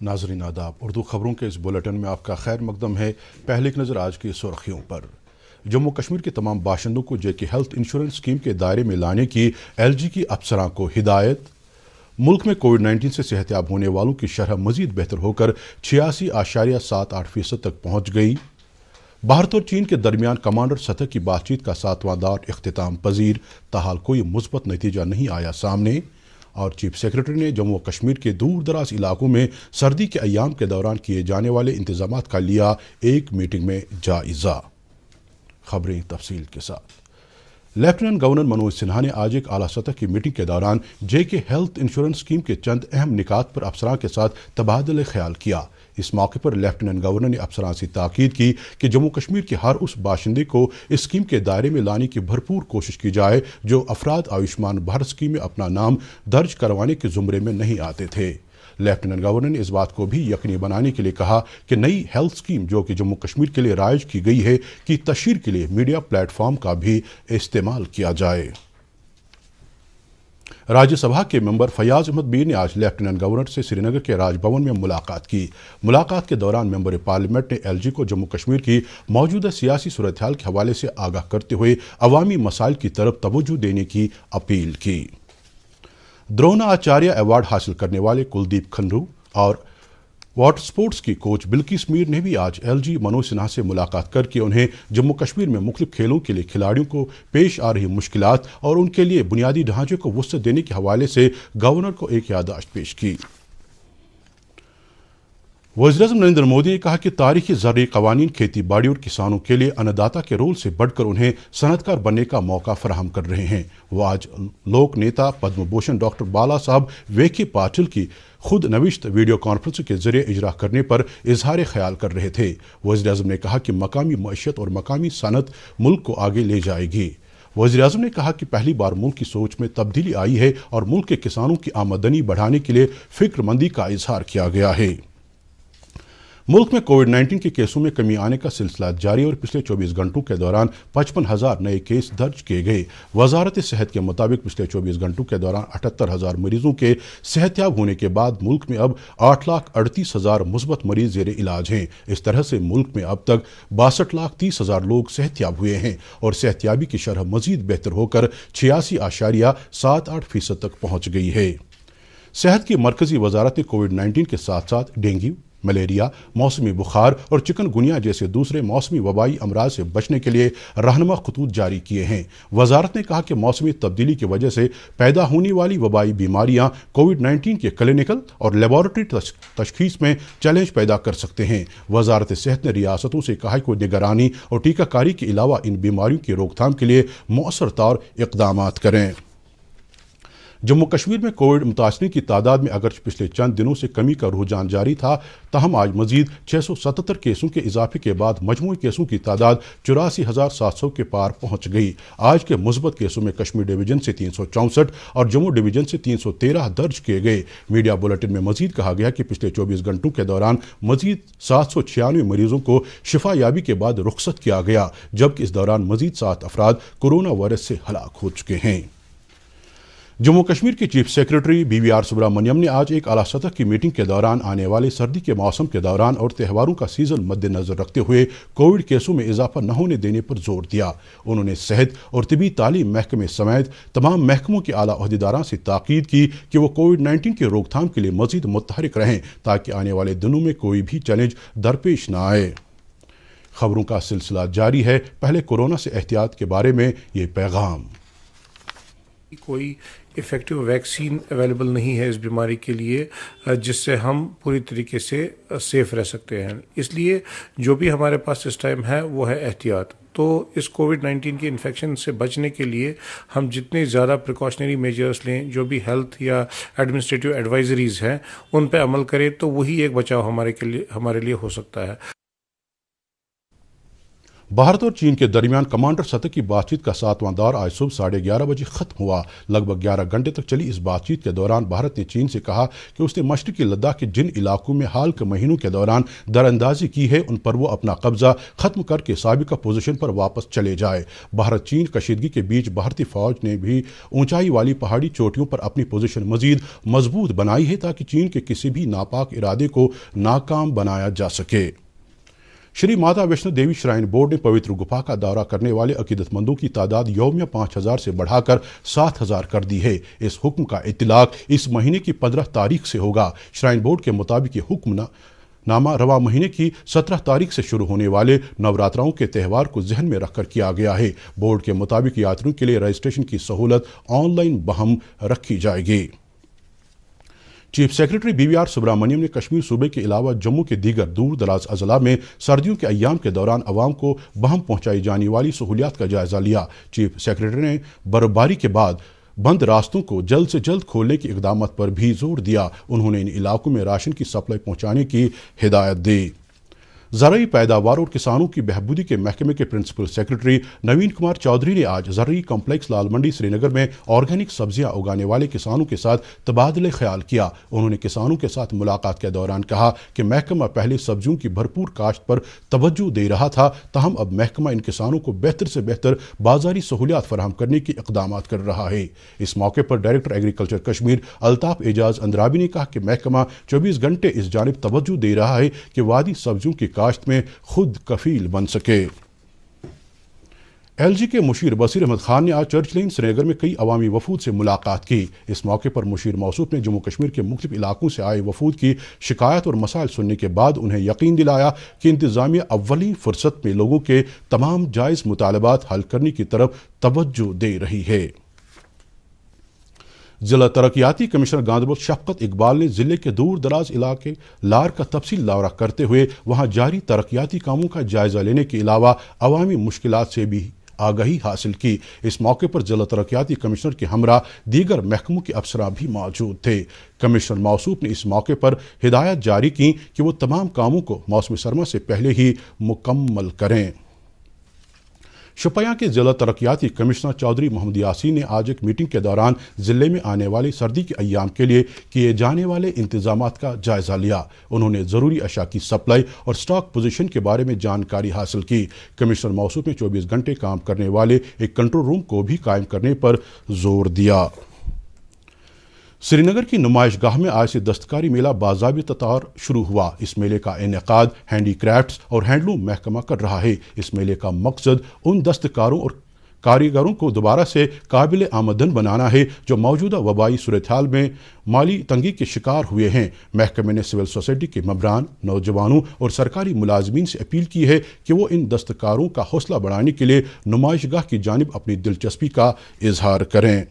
नाज़रीन आदाब, उर्दू खबरों के इस बुलेटिन में आपका खैर मकदम है। पहले एक नज़र आज की सुर्खियों पर। जम्मू कश्मीर के तमाम बाशिंदों को जेके हेल्थ इंश्योरेंस स्कीम के दायरे में लाने की LG की अफसरां को हिदायत। मुल्क में कोविड-19 से सेहतयाब होने वालों की शरह मजीद बेहतर होकर 86.78% तक पहुँच गई। भारत और चीन के दरमियान कमांडर सतह की बातचीत का 7वां दौर इख्तिताम पजीर, ताहाल कोई मुस्बत नतीजा नहीं आया सामने। और चीफ सेक्रेटरी ने जम्मू कश्मीर के दूर दराज इलाकों में सर्दी के अयाम के दौरान किए जाने वाले इंतजामात का लिया एक मीटिंग में जायजा। खबरें तफसील के साथ। लेफ्टिनेंट गवर्नर मनोज सिन्हा ने आज एक आला सतह की मीटिंग के दौरान जेके हेल्थ इंश्योरेंस स्कीम के चंद अहम निकात पर अफसरान के साथ तबादले ख्याल किया। इस मौके पर लेफ्टिनेंट गवर्नर ने अफसरान से ताकीद की कि जम्मू कश्मीर के हर उस बाशिंदे को इस स्कीम के दायरे में लाने की भरपूर कोशिश की जाए जो अफराद आयुष्मान भारत स्कीम में अपना नाम दर्ज करवाने के जुमरे में नहीं आते थे। लेफ्टिनेंट गवर्नर ने इस बात को भी यकीनी बनाने के लिए कहा कि नई हेल्थ स्कीम जो कि जम्मू कश्मीर के लिए राइज की गई है की तशहीर के लिए मीडिया प्लेटफॉर्म का भी इस्तेमाल किया जाए। राज्यसभा के मेंबर फयाज अहमद मीर ने आज लेफ्टिनेंट गवर्नर से श्रीनगर के राजभवन में मुलाकात की। मुलाकात के दौरान मेंबर पार्लियामेंट ने LG को जम्मू कश्मीर की मौजूदा सियासी सूरत हाल के हवाले से आगाह करते हुए अवामी मसाइल की तरफ तवज्जो देने की अपील की। द्रोणाचार्य अवार्ड हासिल करने वाले कुलदीप खन्रू और वाटर स्पोर्ट्स की कोच बिल्किस मीर ने भी आज LG मनोज सिन्हा से मुलाकात करके उन्हें जम्मू कश्मीर में मुख्तलिफ खेलों के लिए खिलाड़ियों को पेश आ रही मुश्किलात और उनके लिए बुनियादी ढांचे को वुसअत देने के हवाले से गवर्नर को एक याददाश्त पेश की। वज़ीर-ए-आज़म नरेंद्र मोदी ने कहा कि तारीखी ज़रई क़वानीन खेती बाड़ी और किसानों के लिए अन्नदाता के रोल से बढ़कर उन्हें सनअतकार बनने का मौका फराहम कर रहे हैं। वो आज लोक नेता पद्म भूषण डॉक्टर बाला साहब वेखे पाटिल की खुद नविश्त वीडियो कॉन्फ्रेंस के जरिए इजरा करने पर इजहार ख्याल कर रहे थे। वज़ीर-ए-आज़म ने कहा कि मकामी मईशत और मकामी सनअत मुल्क को आगे ले जाएगी। वज़ीर-ए-आज़म ने कहा कि पहली बार मुल्क की सोच में तब्दीली आई है और मुल्क के किसानों की आमदनी बढ़ाने के लिए फिक्रमंदी का इजहार किया गया है। मुल्क में कोविड-19 के केसों में कमी आने का सिलसिला जारी और पिछले 24 घंटों के दौरान 55,000 नए केस दर्ज किए गए। वजारत सेहत के मुताबिक पिछले 24 घंटों के दौरान 78,000 मरीजों के सेहतयाब होने के बाद मुल्क में अब 8,38,000 मुस्बत मरीज जेर इलाज हैं। इस तरह से मुल्क में अब तक 62,30,000 लोग सेहतयाब हुए हैं और सेहतयाबी की शरह मजीद बेहतर होकर 86.78% तक पहुँच गई है। सेहत की मरकजी वजारत ने कोविड-19 के साथ साथ डेंगू, मलेरिया, मौसमी बुखार और चिकनगुनिया जैसे दूसरे मौसमी वबाई अमराज से बचने के लिए रहनुमा खतूत जारी किए हैं। वजारत ने कहा कि मौसमी तब्दीली की वजह से पैदा होने वाली वबाई बीमारियां कोविड-19 के क्लिनिकल और लेबॉरेटरी तशखीस में चैलेंज पैदा कर सकते हैं। वजारत सेहत ने रियासतों से कहा कि निगरानी और टीकाकारी के अलावा इन बीमारियों की रोकथाम के लिए मौसर तौर इक़दाम करें। जम्मू कश्मीर में कोविड मुतासरीन की तादाद में अगर पिछले चंद दिनों से कमी का रुझान जारी था, तहम आज मजीद 677 केसों के इजाफे के बाद मजमूई केसों की तादाद 84,700 के पार पहुंच गई। आज के मुस्बत केसों में कश्मीर डिवीजन से 364 और जम्मू डिवीजन से 313 दर्ज किए गए। मीडिया बुलेटिन में मजीद कहा गया कि पिछले 24 घंटों के दौरान मजीद 796 मरीजों को शिफा याबी के बाद रुखसत किया गया, जबकि इस दौरान मजीद 7 अफराद कोरोना वायरस से हलाक हो चुके हैं। जम्मू कश्मीर के चीफ सेक्रेटरी BVR सुब्रमण्यम ने आज एक आला सतह की मीटिंग के दौरान आने वाले सर्दी के मौसम के दौरान और त्योहारों का सीजन मद्देनजर रखते हुए कोविड केसों में इजाफा न होने देने पर जोर दिया। उन्होंने सेहत और तिबी तालीम महकमे समेत तमाम महकमों के आला अहदेदारान से ताकीद की कि वो कोविड-19 की रोकथाम के लिए मजीद मुतहरिक रहें ताकि आने वाले दिनों में कोई भी चैलेंज दरपेश न आए। खबरों का सिलसिला जारी है। पहले कोरोना से एहतियात के बारे में ये पैगाम। कोई इफ़ेक्टिव वैक्सीन अवेलेबल नहीं है इस बीमारी के लिए जिससे हम पूरी तरीके से सेफ़ रह सकते हैं। इसलिए जो भी हमारे पास इस टाइम है वो है एहतियात। तो इस कोविड-19 के इन्फेक्शन से बचने के लिए हम जितने ज़्यादा प्रिकॉशनरी मेजर्स लें, जो भी हेल्थ या एडमिनिस्ट्रेटिव एडवाइजरीज़ हैं उन पर अमल करें, तो वही एक बचाव हमारे लिए हो सकता है। भारत और चीन के दरमियान कमांडर सतह की बातचीत का 7वां दौर आज सुबह 11:30 बजे खत्म हुआ। लगभग 11 घंटे तक चली इस बातचीत के दौरान भारत ने चीन से कहा कि उसने मशरकी लद्दाख के जिन इलाकों में हाल के महीनों के दौरान दरअंदाजी की है उन पर वो अपना कब्जा खत्म करके साबिका पोजीशन पर वापस चले जाए। भारत चीन कशीदगी के बीच भारतीय फौज ने भी ऊंचाई वाली पहाड़ी चोटियों पर अपनी पोजीशन मजीद मजबूत बनाई है ताकि चीन के किसी भी नापाक इरादे को नाकाम बनाया जा सके। श्री माता वैष्णो देवी श्राइन बोर्ड ने पवित्र गुफा का दौरा करने वाले अकीदतमंदों की तादाद यौमिया 5000 से बढ़ाकर 7000 कर दी है। इस हुक्म का इत्तलाक इस महीने की 15 तारीख से होगा। श्राइन बोर्ड के मुताबिक ये हुक्म नामा रवा महीने की 17 तारीख से शुरू होने वाले नवरात्राओं के त्यौहार को जहन में रखकर किया गया है। बोर्ड के मुताबिक यात्रियों के लिए रजिस्ट्रेशन की सहूलत ऑनलाइन बहम रखी जाएगी। चीफ सेक्रेटरी BVR सुब्रमण्यम ने कश्मीर सूबे के अलावा जम्मू के दीगर दूर दराज अजला में सर्दियों के अय्याम के दौरान अवाम को बहम पहुंचाई जाने वाली सहूलियात का जायजा लिया। चीफ सेक्रेटरी ने बर्फबारी के बाद बंद रास्तों को जल्द से जल्द खोलने के इकदाम पर भी जोर दिया। उन्होंने इन इलाकों में राशन की सप्लाई पहुंचाने की हिदायत दी। ज़राई पैदावार और किसानों की बहबूदी के महकमे के प्रिंसिपल सेक्रेटरी नवीन कुमार चौधरी ने आज ज़राई कॉम्प्लेक्स लाल मंडी श्रीनगर में ऑर्गेनिक सब्जियां उगाने वाले किसानों के साथ तबादले ख्याल किया। उन्होंने किसानों के साथ मुलाकात के दौरान कहा कि महकमा पहले सब्जियों की भरपूर काश्त पर तवज्जो दे रहा था, ताहम अब महकमा इन किसानों को बेहतर से बेहतर बाजारी सहूलियात फराहम करने के इक़दाम कर रहा है। इस मौके पर डायरेक्टर एग्रीकल्चर कश्मीर अल्ताफ एजाज अंद्राबी ने कहा कि महकमा 24 घंटे इस जानिब तवज्जो दे रहा है कि वादी सब्जियों की काश्त में खुद कफील बन सके। LG के मुशीर बसीर अहमद खान ने आज चर्च लेन श्रीनगर में कई अवामी वफूद से मुलाकात की। इस मौके पर मुशीर मौसूफ ने जम्मू कश्मीर के मुख्तलिफ इलाकों से आए वफूद की शिकायत और मसाइल सुनने के बाद उन्हें यकीन दिलाया कि इंतजामिया अव्वली फुर्सत में लोगों के तमाम जायज़ मुतालबात हल करने की तरफ तवज्जो दे रही है। जिला तरक्याती कमिश्नर गांधरबल शफकत इकबाल ने जिले के दूर दराज इलाके लार का तफसील दौरा करते हुए वहां जारी तरक्याती कामों का जायजा लेने के अलावा अवामी मुश्किलात से भी आगाही हासिल की। इस मौके पर जिला तरक्याती कमिश्नर के हमरा दीगर महकमों के अफसरां भी मौजूद थे। कमिश्नर मौसूफ ने इस मौके पर हिदायत जारी की कि वो तमाम कामों को मौसम सरमा से पहले ही मुकम्मल करें। शोपियां के जिला तरक्याती कमिश्नर चौधरी मोहम्मद यासीन ने आज एक मीटिंग के दौरान जिले में आने वाले सर्दी के अय्याम के लिए किए जाने वाले इंतजामात का जायजा लिया। उन्होंने ज़रूरी अशा की सप्लाई और स्टॉक पोजीशन के बारे में जानकारी हासिल की। कमिश्नर मौसूफ ने 24 घंटे काम करने वाले एक कंट्रोल रूम को भी कायम करने पर जोर दिया। श्रीनगर की नुमाइशगाह में आज से दस्तकारी मेला बाज़ाबिता तौर शुरू हुआ। इस मेले का इनेकाद हैंडी क्राफ्ट्स और हैंडलूम महकमा कर रहा है। इस मेले का मकसद उन दस्तकारों और कारीगरों को दोबारा से काबिल आमदन बनाना है जो मौजूदा वबाई सूरत-ए-हाल में माली तंगी के शिकार हुए हैं। महकमे ने सिविल सोसाइटी के मबरान, नौजवानों और सरकारी मुलाजमीन से अपील की है कि वो इन दस्तकारों का हौसला बढ़ाने के लिए नुमाइशगाह की जानिब अपनी दिलचस्पी का इजहार करें।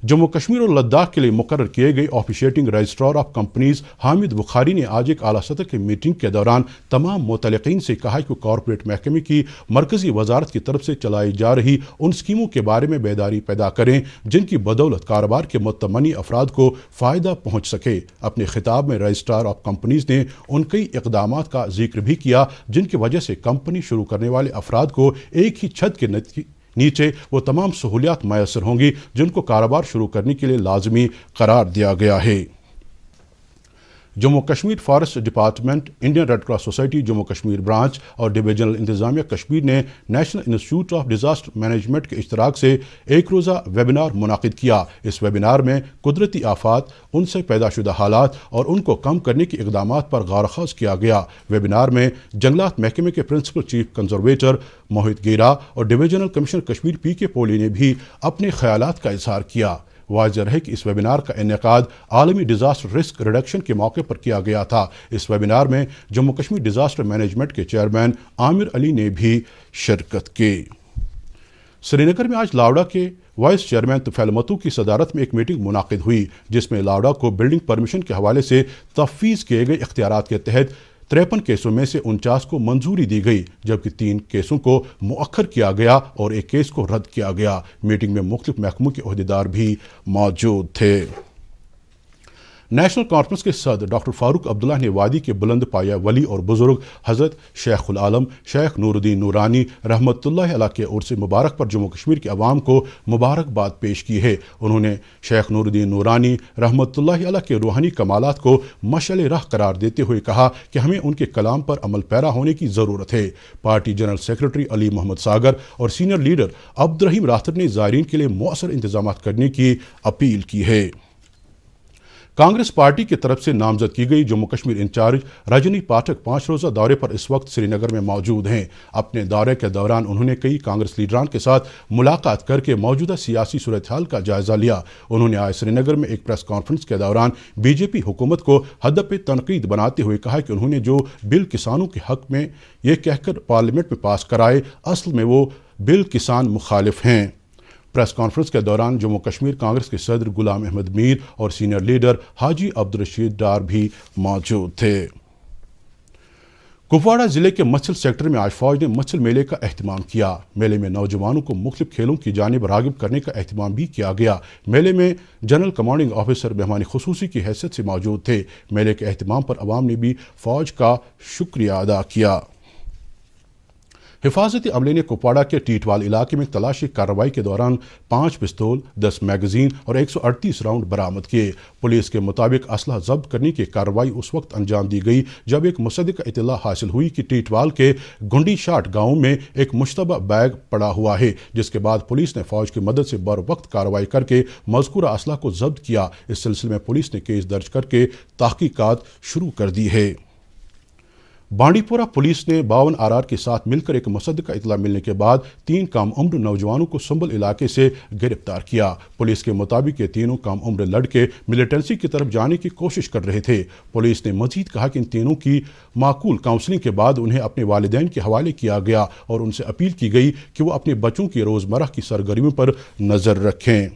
जम्मू कश्मीर और लद्दाख के लिए मुकर्रर किए गए officiating registrar of companies Hamid Bukhari ने आज एक आला सतह की मीटिंग के दौरान तमाम मुतल्लिकीन से कहा कि कॉरपोरेट महकमे की मरकजी वजारत की तरफ से चलाई जा रही उन स्कीमों के बारे में बेदारी पैदा करें जिनकी बदौलत कारोबार के मुतमनी अफराद को फ़ायदा पहुँच सके। अपने खिताब में रजिस्ट्रार ऑफ कंपनीज ने उन कई इकदाम का जिक्र भी किया जिनकी वजह से कंपनी शुरू करने वाले अफराद को एक ही छत के नीचे वो तमाम सहूलियात मैसर होंगी जिनको कारोबार शुरू करने के लिए लाजमी करार दिया गया है। Jammu Kashmir forest department, Indian red cross society Jammu Kashmir branch और डिवीजनल इंतजामिया कश्मीर ने national institute of disaster management के इश्तराक से एक रोज़ा वेबिनार मुनाकिद किया। इस वेबिनार में कुदरती आफात, उनसे पैदाशुदा हालात और उनको कम करने के इकदाम पर गौर-व-ख़ास किया गया। वेबिनार में जंगलात महकमे के प्रिंसिपल चीफ कंजर्वेटर मोहित गेरा और डिवीजनल कमिश्नर कश्मीर PK पोली ने भी अपने ख्यालात का इजहार किया। वाज़ेह है कि इस वेबिनार का इनेकाद आलमी डिजास्टर रिस्क रिडक्शन के मौके पर किया गया था। इस वेबिनार में जम्मू कश्मीर डिजास्टर मैनेजमेंट के चेयरमैन आमिर अली ने भी शिरकत की। श्रीनगर में आज लावडा के वाइस चेयरमैन तुफैल मतू की सदारत में एक मीटिंग मुनाकिद हुई जिसमें लावडा को बिल्डिंग परमिशन के हवाले से तफवीज़ किए गए इख्तियारात के तहत 53 केसों में से 49 को मंजूरी दी गई जबकि 3 केसों को मुअख्खर किया गया और एक केस को रद्द किया गया। मीटिंग में मुख्तलिफ महकमों के ओहदेदार भी मौजूद थे। نیشنل کانفرنس کے صدر ڈاکٹر فاروق عبداللہ نے وادی کے بلند پایہ ولی اور بزرگ حضرت شیخ العالم شیخ نور الدین نورانی رحمۃ اللہ علیہ کے عرس مبارک پر جموں کشمیر کے عوام کو مبارکباد پیش کی ہے۔ انہوں نے شیخ نور الدین نورانی رحمۃ اللہ علیہ کے روحانی کمالات کو مشعل راہ قرار دیتے ہوئے کہا کہ ہمیں ان کے کلام پر عمل پیرا ہونے کی ضرورت ہے۔ پارٹی جنرل سیکرٹری علی محمد ساگر اور سینئر لیڈر عبدالرحیم راتھر نے زائرین کے لیے مؤثر انتظامات کرنے کی اپیل کی ہے۔ کانگریس پارٹی کی طرف سے نامزد کی گئی جموں کشمیر انچارج رجنی پاٹھک 5 روزہ دورے پر اس وقت سری نگر میں موجود ہیں۔ اپنے دورے کے دوران انہوں نے کئی کانگریس لیڈران کے ساتھ ملاقات کر کے موجودہ سیاسی صورتحال کا جائزہ لیا۔ انہوں نے آج سری نگر میں ایک پریس کانفرنس کے دوران بی جے پی حکومت کو ہدف تنقید بناتے ہوئے کہا کہ انہوں نے جو بل کسانوں کے حق میں یہ کہہ کر پارلیمنٹ میں پاس کرائے، اصل میں وہ بل کسان مخالف ہیں۔ پریس کانفرنس کے دوران جموں کشمیر کانگریس کے صدر غلام احمد میر اور سینئر لیڈر حاجی عبدالرشید ڈار بھی موجود تھے۔ کپواڑہ ضلع کے مچھل سیکٹر میں آج فوج نے مچھل میلے کا اہتمام کیا۔ میلے میں نوجوانوں کو مختلف کھیلوں کی جانب راغب کرنے کا اہتمام بھی کیا گیا۔ میلے میں جنرل کمانڈنگ آفیسر مہمان خصوصی کی حیثیت سے موجود تھے۔ میلے کے اہتمام پر عوام نے بھی فوج کا شکریہ ادا کیا۔ حفاظتی عملے نے کپواڑہ کے ٹیٹوال علاقے میں تلاشی کارروائی کے دوران 5 پستول، 10 میگزین اور 138 راؤنڈ برآمد کیے۔ پولیس کے مطابق اسلحہ ضبط کرنے کی کارروائی اس وقت انجام دی گئی جب ایک مصدقہ اطلاع حاصل ہوئی کہ ٹیٹوال کے گنڈی شاٹ گاؤں میں ایک مشتبہ بیگ پڑا ہوا ہے، جس کے بعد پولیس نے فوج کی مدد سے بروقت کارروائی کر کے مذکورہ اسلحہ کو ضبط کیا۔ اس سلسلے میں پولیس نے کیس درج کر کے تحقیقات شروع کر دی ہے۔ بانڈی پورہ پولیس نے 52 آرآر کے ساتھ مل کر ایک مصدقہ اطلاع ملنے کے بعد 3 کم عمر نوجوانوں کو سنبل علاقے سے گرفتار کیا۔ پولیس کے مطابق یہ تینوں کم عمر لڑکے ملیٹنسی کی طرف جانے کی کوشش کر رہے تھے۔ پولیس نے مزید کہا کہ ان تینوں کی معقول کاؤنسلنگ کے بعد انہیں اپنے والدین کے حوالے کیا گیا اور ان سے اپیل کی گئی کہ وہ اپنے بچوں کی روزمرہ کی سرگرمیوں پر نظر رکھیں۔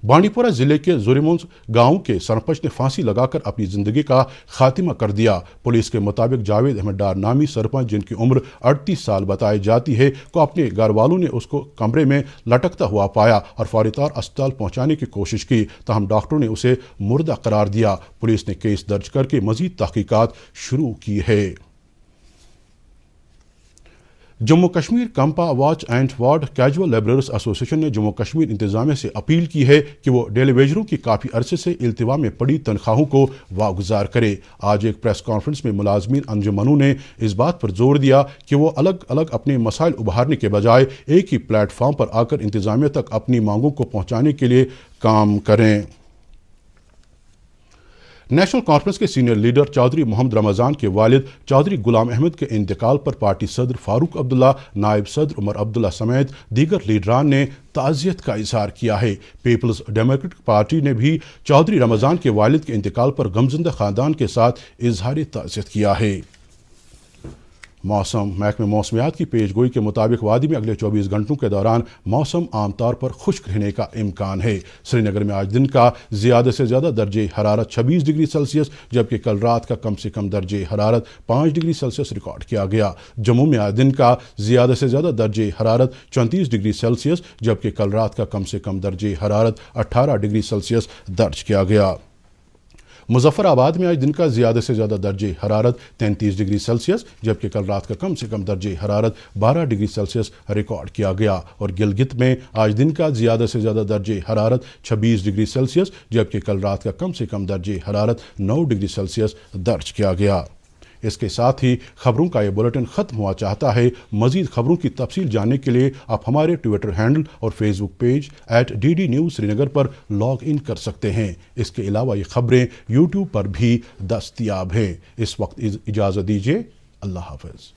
بانڈی پورہ ضلع کے زوریمونز گاؤں کے سرپنچ نے پھانسی لگا کر اپنی زندگی کا خاتمہ کر دیا۔ پولیس کے مطابق جاوید احمد ڈار نامی سرپنچ، جن کی عمر 38 سال بتائی جاتی ہے، کو اپنے گھر والوں نے اس کو کمرے میں لٹکتا ہوا پایا اور فوری طور اسپتال پہنچانے کی کوشش کی، تاہم ڈاکٹروں نے اسے مردہ قرار دیا۔ پولیس نے کیس درج کر کے مزید تحقیقات شروع کی ہے۔ Jammu Kashmir CAMPA watch and ward casual labourers association نے جموں کشمیر انتظامیہ سے اپیل کی ہے کہ وہ ڈیلی ویجروں کی کافی عرصے سے التوا میں پڑی تنخواہوں کو واگزار کرے۔ آج ایک پریس کانفرنس میں ملازمین انجمنوں نے اس بات پر زور دیا کہ وہ الگ الگ اپنے مسائل ابھارنے کے بجائے ایک ہی پلیٹ فارم پر آ کر انتظامیہ تک اپنی مانگوں کو پہنچانے کے لیے کام کریں۔ نیشنل کانفرنس کے سینئر لیڈر چودھری محمد رمضان کے والد چودھری غلام احمد کے انتقال پر پارٹی صدر فاروق عبداللہ، نائب صدر عمر عبداللہ سمیت دیگر لیڈران نے تعزیت کا اظہار کیا ہے۔ پیپلز ڈیموکریٹک پارٹی نے بھی چودھری رمضان کے والد کے انتقال پر غمزدہ خاندان کے ساتھ اظہار تعزیت کیا ہے۔ موسم محکمہ موسمیات کی پیش گوئی کے مطابق وادی میں اگلے 24 گھنٹوں کے دوران موسم عام طور پر خشک رہنے کا امکان ہے۔ سری نگر میں آج دن کا زیادہ سے زیادہ درجہ حرارت 26 ڈگری سیلسیس جبکہ کل رات کا کم سے کم درجہ حرارت 5 ڈگری سیلسیس ریکارڈ کیا گیا۔ جموں میں آج دن کا زیادہ سے زیادہ درجہ حرارت 34 ڈگری سیلسیس جبکہ کل رات کا کم سے کم درجہ حرارت 18 ڈگری سیلسیس درج کیا گیا۔ مظفر آباد میں آج دن کا زیادہ سے زیادہ درجہ حرارت 33 ڈگری سیلسیس جبکہ کل رات کا کم سے کم درجہ حرارت 12 ڈگری سیلسیس ریکارڈ کیا گیا، اور گلگت میں آج دن کا زیادہ سے زیادہ درجہ حرارت 26 ڈگری سیلسیس جبکہ کل رات کا کم سے کم درجہ حرارت 9 ڈگری سیلسیس درج کیا گیا۔ اس کے ساتھ ہی خبروں کا یہ بلیٹن ختم ہوا چاہتا ہے۔ مزید خبروں کی تفصیل جاننے کے لیے آپ ہمارے ٹویٹر ہینڈل اور Facebook page @DD News Srinagar پر لاگ ان کر سکتے ہیں۔ اس کے علاوہ یہ خبریں یوٹیوب پر بھی دستیاب ہیں۔ اس وقت اجازت دیجیے، اللہ حافظ۔